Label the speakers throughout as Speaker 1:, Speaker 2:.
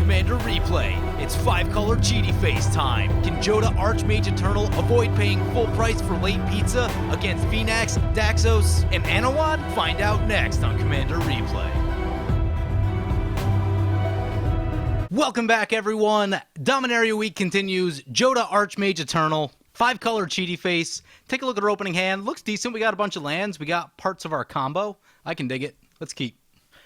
Speaker 1: Commander Replay. It's 5-color Cheatyface time. Can Jodah Archmage Eternal avoid paying full price for late pizza against Phenax, Daxos, and Anowan? Find out next on Commander Replay. Welcome back, everyone. Dominaria week continues. Jodah Archmage Eternal. 5-color Cheatyface. Take a look at our opening hand. Looks decent. We got a bunch of lands. We got parts of our combo. I can dig it. Let's keep.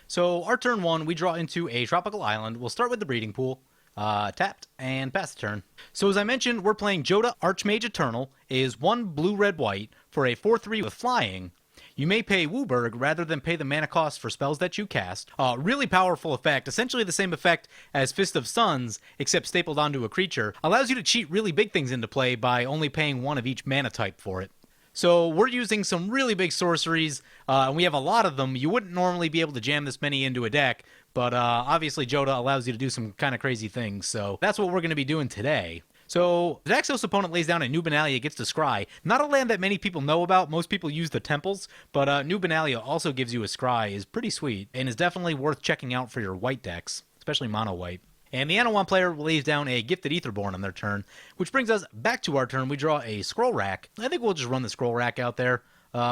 Speaker 1: So our turn one, we draw into a tropical island. We'll start with the breeding pool. Tapped and pass the turn. So as I mentioned, we're playing Jodah Archmage Eternal. Is 1 blue, red, white for a 4/3 with flying. You may pay Wooburg rather than pay the mana cost for spells that you cast. Really powerful effect, essentially the same effect as Fist of Suns, except stapled onto a creature. Allows you to cheat really big things into play by only paying 1 of each mana type for it. So we're using some really big sorceries, and we have a lot of them. You wouldn't normally be able to jam this many into a deck, but obviously Jodah allows you to do some kind of crazy things, so that's what we're going to be doing today. So the Daxos opponent lays down a Dominaria, gets to Scry. Not a land that many people know about. Most people use the temples, but Dominaria also gives you a Scry, is pretty sweet, and is definitely worth checking out for your white decks, especially mono white. And the Anowan player lays down a Gifted Aetherborn on their turn, which brings us back to our turn. We draw a Scroll Rack. I think we'll just run the Scroll Rack out there,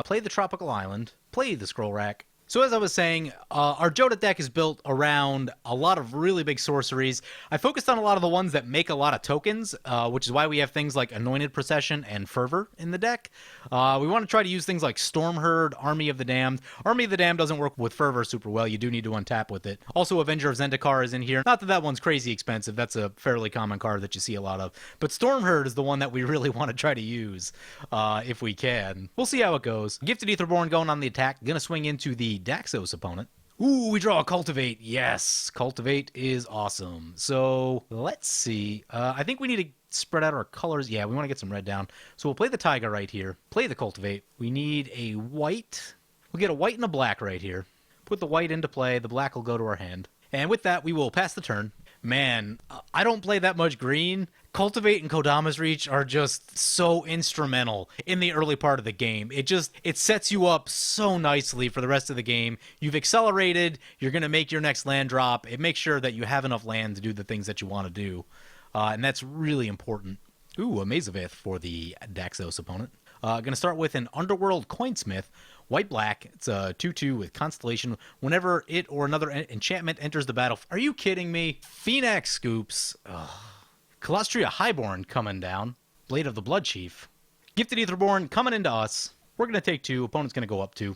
Speaker 1: play the Tropical Island, play the Scroll Rack. So as I was saying, our Jodah deck is built around a lot of really big sorceries. I focused on a lot of the ones that make a lot of tokens, which is why we have things like Anointed Procession and Fervor in the deck. We want to try to use things like Stormherd, Army of the Damned. Army of the Damned doesn't work with Fervor super well. You do need to untap with it. Also, Avenger of Zendikar is in here. Not that that one's crazy expensive. That's a fairly common card that you see a lot of. But Stormherd is the one that we really want to try to use if we can. We'll see how it goes. Gifted Aetherborn going on the attack. Gonna swing into the Daxos opponent. Ooh, we draw a Cultivate. Yes, Cultivate is awesome. So let's see. I think we need to spread out our colors. Yeah, we want to get some red down. So we'll play the Taiga right here. Play the Cultivate. We need a white. We'll get a white and a black right here. Put the white into play. The black will go to our hand. And with that, we will pass the turn. Man, I don't play that much green. Cultivate and Kodama's Reach are just so instrumental in the early part of the game. It sets you up so nicely for the rest of the game. You've accelerated, you're going to make your next land drop. It makes sure that you have enough land to do the things that you want to do. And that's really important. Ooh, a Mazavith for the Daxos opponent. Going to start with an Underworld Coinsmith. White-black. It's a 2/2 with Constellation. Whenever it or another enchantment enters the battle. Are you kidding me? Phenax Scoops. Ugh. Colostria Highborn coming down. Blade of the Blood Chief. Gifted Aetherborn coming into us. We're going to take 2. Opponent's going to go up 2.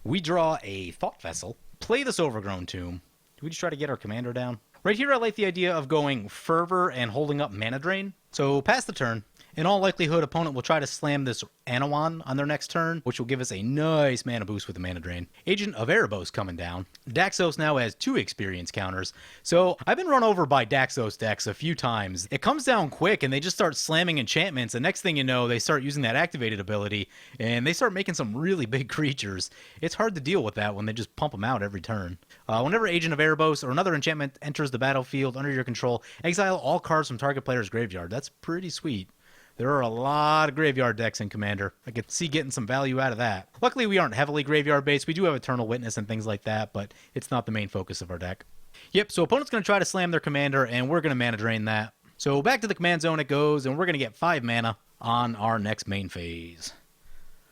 Speaker 1: We draw a Thought Vessel. Play this Overgrown Tomb. Do we just try to get our commander down? Right here, I like the idea of going Fervor and holding up Mana Drain. So pass the turn. In all likelihood, opponent will try to slam this Anowan on their next turn, which will give us a nice mana boost with the Mana Drain. Agent of Erebos coming down. Daxos now has 2 experience counters. So I've been run over by Daxos decks a few times. It comes down quick and they just start slamming enchantments. And next thing you know, they start using that activated ability and they start making some really big creatures. It's hard to deal with that when they just pump them out every turn. Whenever Agent of Erebos or another enchantment enters the battlefield under your control, exile all cards from target player's graveyard. That's pretty sweet. There are a lot of graveyard decks in Commander. I could see getting some value out of that. Luckily, we aren't heavily graveyard-based. We do have Eternal Witness and things like that, but it's not the main focus of our deck. Yep, so opponent's going to try to slam their commander, and we're going to mana drain that. So back to the command zone it goes, and we're going to get 5 mana on our next main phase.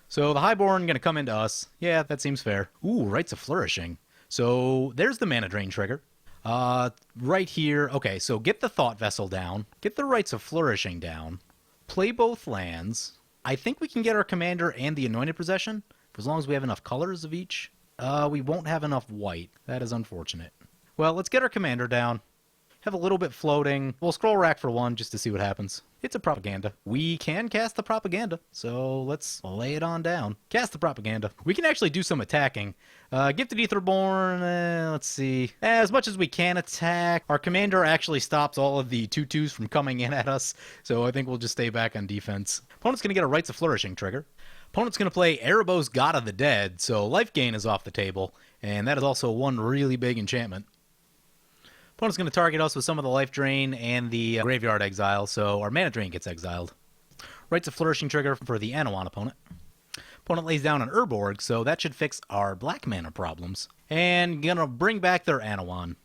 Speaker 1: So the Highborn going to come into us. Yeah, that seems fair. Ooh, Rites of Flourishing. So there's the mana drain trigger. Right here. Okay, so get the Thought Vessel down. Get the Rites of Flourishing down. Play both lands. I think we can get our commander and the Anointed Possession, for as long as we have enough colors of each. We won't have enough white. That is unfortunate. Well, let's get our commander down. Have a little bit floating. We'll Scroll Rack for 1 just to see what happens. It's a Propaganda. We can cast the Propaganda, so let's lay it on down. Cast the Propaganda. We can actually do some attacking. Gifted Aetherborn, let's see. As much as we can attack. Our commander actually stops all of the 2/2s from coming in at us, so I think we'll just stay back on defense. Opponent's going to get a Rites of Flourishing trigger. Opponent's going to play Erebos, God of the Dead, so life gain is off the table, and that is also one really big enchantment. Opponent's going to target us with some of the life drain and the graveyard exile, so our mana drain gets exiled. Rites of Flourishing trigger for the Anowan opponent. Opponent lays down an Urborg, so that should fix our black mana problems. And gonna bring back their Anowan.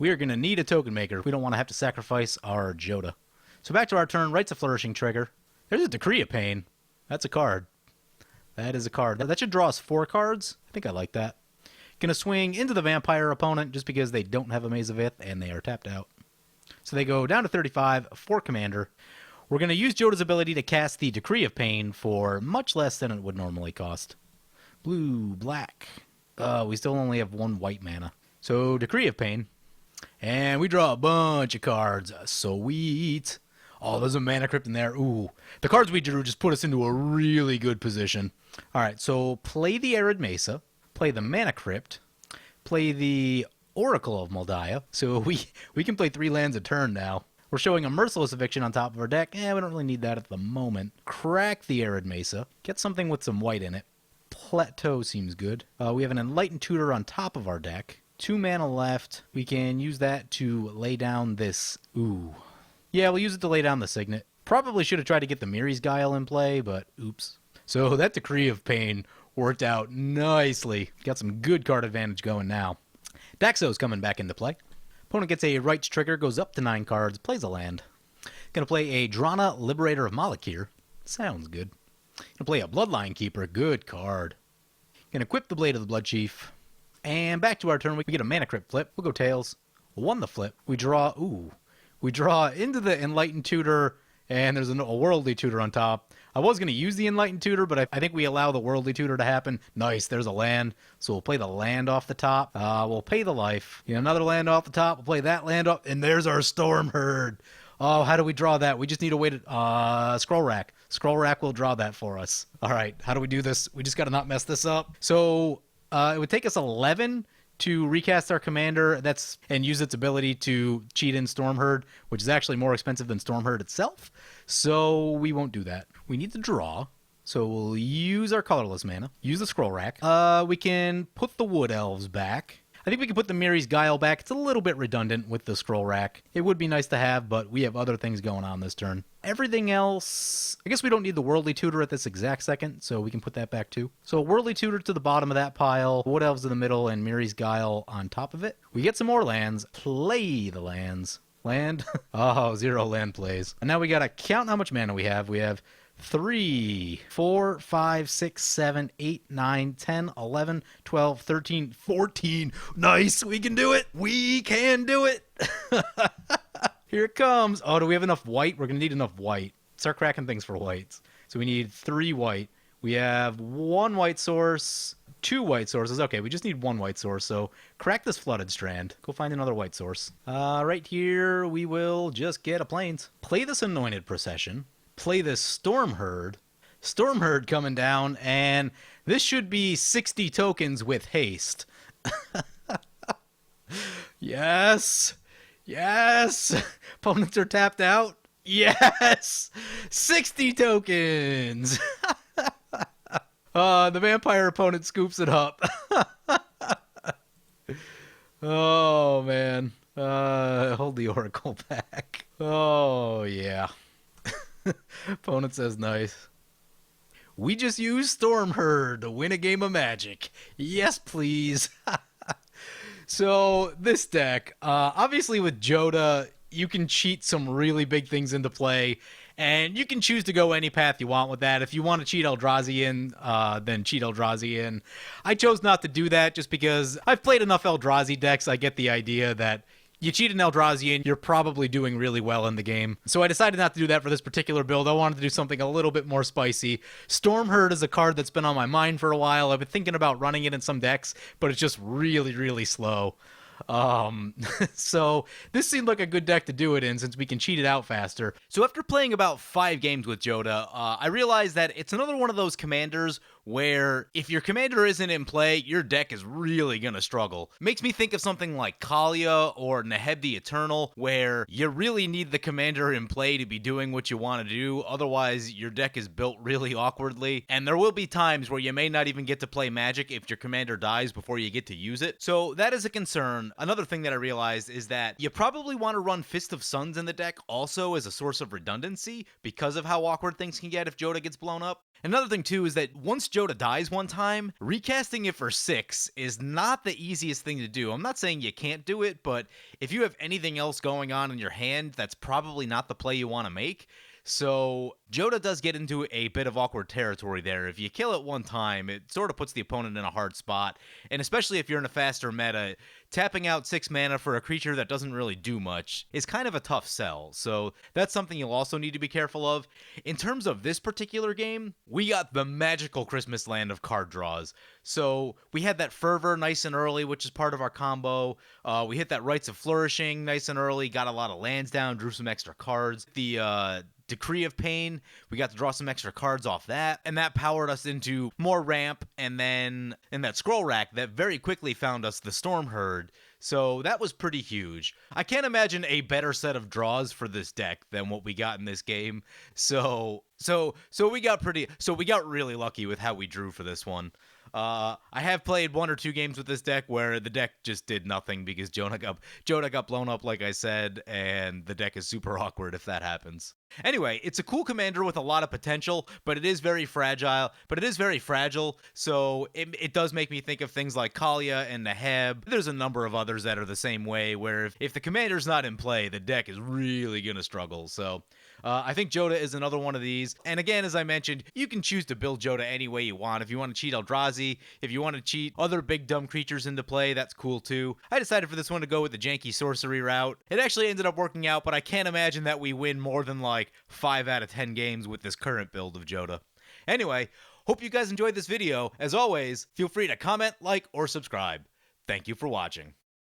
Speaker 1: We are going to need a token maker. We don't want to have to sacrifice our Jodah. So back to our turn, Right's a Flourishing trigger. There's a Decree of Pain. That's a card. That is a card. That should draw us 4 cards. I think I like that. Gonna swing into the vampire opponent just because they don't have a Maze of Ith and they are tapped out. So they go down to 35 for commander. We're gonna use Jodah's ability to cast the Decree of Pain for much less than it would normally cost. Blue, black. We still only have 1 white mana. So Decree of Pain. And we draw a bunch of cards. Sweet. Oh, there's a mana crypt in there. Ooh. The cards we drew just put us into a really good position. Alright, so play the Arid Mesa. Play the Mana Crypt, play the Oracle of Moldiah, so we can play 3 lands a turn now. We're showing a Merciless Eviction on top of our deck. We don't really need that at the moment. Crack the Arid Mesa, get something with some white in it. Plateau seems good. We have an Enlightened Tutor on top of our deck. 2 mana left. We can use that to lay down this... Ooh. Yeah, we'll use it to lay down the Signet. Probably should have tried to get the Miri's Guile in play, but oops. So that Decree of Pain worked out nicely. Got some good card advantage going now. Daxos coming back into play. Opponent gets a Rights trigger, goes up to 9 cards, plays a land. Gonna play a Drana, Liberator of Malakir. Sounds good. Gonna play a Bloodline Keeper. Good card. Gonna equip the Blade of the Blood Chief. And back to our turn, we get a Mana Crypt flip. We'll go tails. 1 the flip. We draw, we draw into the Enlightened Tutor, and there's a Worldly Tutor on top. I was going to use the Enlightened Tutor, but I think we allow the Worldly Tutor to happen. Nice, there's a land. So we'll play the land off the top. We'll pay the life. Another land off the top. We'll play that land off. And there's our Storm Herd. Oh, how do we draw that? We just need a way to... Scroll Rack. Scroll Rack will draw that for us. All right, how do we do this? We just got to not mess this up. So it would take us 11 to recast our commander and use its ability to cheat in Stormherd, which is actually more expensive than Stormherd itself. So we won't do that. We need to draw. So we'll use our colorless mana, use the scroll rack. We can put the Wood Elves back. I think we can put the Miri's Guile back. It's a little bit redundant with the scroll rack. It would be nice to have, but we have other things going on this turn. Everything else, I guess we don't need the Worldly Tutor at this exact second, so we can put that back too. So Worldly Tutor to the bottom of that pile, Wood Elves in the middle, and Miri's Guile on top of it. We get some more lands. Play the lands. Land? Oh, 0 land plays. And now we gotta count how much mana we have. We have 3, 4, 5, 6, 7, 8, 9, 10, 11, 12, 13, 14. Nice, we can do it. We can do it. Here it comes. Oh, do we have enough white? We're going to need enough white. Start cracking things for whites. So we need 3 white. We have 1 white source, 2 white sources. Okay, we just need 1 white source. So crack this Flooded Strand. Go find another white source. Right here, we will just get a Plains. Play this Anointed Procession. Play this Stormherd. Stormherd coming down, and this should be 60 tokens with haste. Yes. Yes. Opponents are tapped out. Yes. 60 tokens. The vampire opponent scoops it up. Oh, man. Hold the Oracle back. Oh, yeah. Opponent says nice. We just use Stormherd to win a game of Magic. Yes, please. So, this deck, obviously with Jodah, you can cheat some really big things into play, and you can choose to go any path you want with that. If you want to cheat Eldrazi in, then cheat Eldrazi in. I chose not to do that just because I've played enough Eldrazi decks. I get the idea that you cheat an Eldrazi and you're probably doing really well in the game. So I decided not to do that for this particular build. I wanted to do something a little bit more spicy. Stormherd is a card that's been on my mind for a while. I've been thinking about running it in some decks, but it's just really, really slow. So this seemed like a good deck to do it in since we can cheat it out faster. So after playing about 5 games with Jodah, I realized that it's another one of those commanders where if your commander isn't in play, your deck is really gonna struggle. Makes me think of something like Kaalia or Neheb the Eternal, where you really need the commander in play to be doing what you want to do, otherwise your deck is built really awkwardly, and there will be times where you may not even get to play Magic if your commander dies before you get to use it. So that is a concern. Another thing that I realized is that you probably want to run Fist of Suns in the deck also as a source of redundancy because of how awkward things can get if Jodah gets blown up. Another thing too is that once Jodah dies one time, recasting it for 6 is not the easiest thing to do. I'm not saying you can't do it, but if you have anything else going on in your hand, that's probably not the play you want to make. So Jodah does get into a bit of awkward territory there. If you kill it one time, it sort of puts the opponent in a hard spot, and especially if you're in a faster meta, tapping out 6 mana for a creature that doesn't really do much is kind of a tough sell. So that's something you'll also need to be careful of. In terms of this particular game, we got the magical Christmas land of card draws. So we had that Fervor nice and early, which is part of our combo. We hit that Rites of Flourishing nice and early, got a lot of lands down, drew some extra cards. The Decree of Pain, we got to draw some extra cards off that, and that powered us into more ramp, and then in that scroll rack that very quickly found us the Storm Herd. So that was pretty huge. I can't imagine a better set of draws for this deck than what we got in this game. So we got really lucky with how we drew for this one. I have played 1 or 2 games with this deck where the deck just did nothing because Jodah got blown up, like I said, and the deck is super awkward if that happens. Anyway, it's a cool commander with a lot of potential, but it is very fragile. So it does make me think of things like Kalia and Neheb. There's a number of others that are the same way, where if the commander's not in play, the deck is really gonna struggle. So I think Jodah is another one of these. And again, as I mentioned, you can choose to build Jodah any way you want. If you want to cheat Eldrazi, if you want to cheat other big dumb creatures into play, that's cool too. I decided for this one to go with the janky sorcery route. It actually ended up working out, but I can't imagine that we win more than like 5 out of 10 games with this current build of Jodah. Anyway, hope you guys enjoyed this video. As always, feel free to comment, like, or subscribe. Thank you for watching.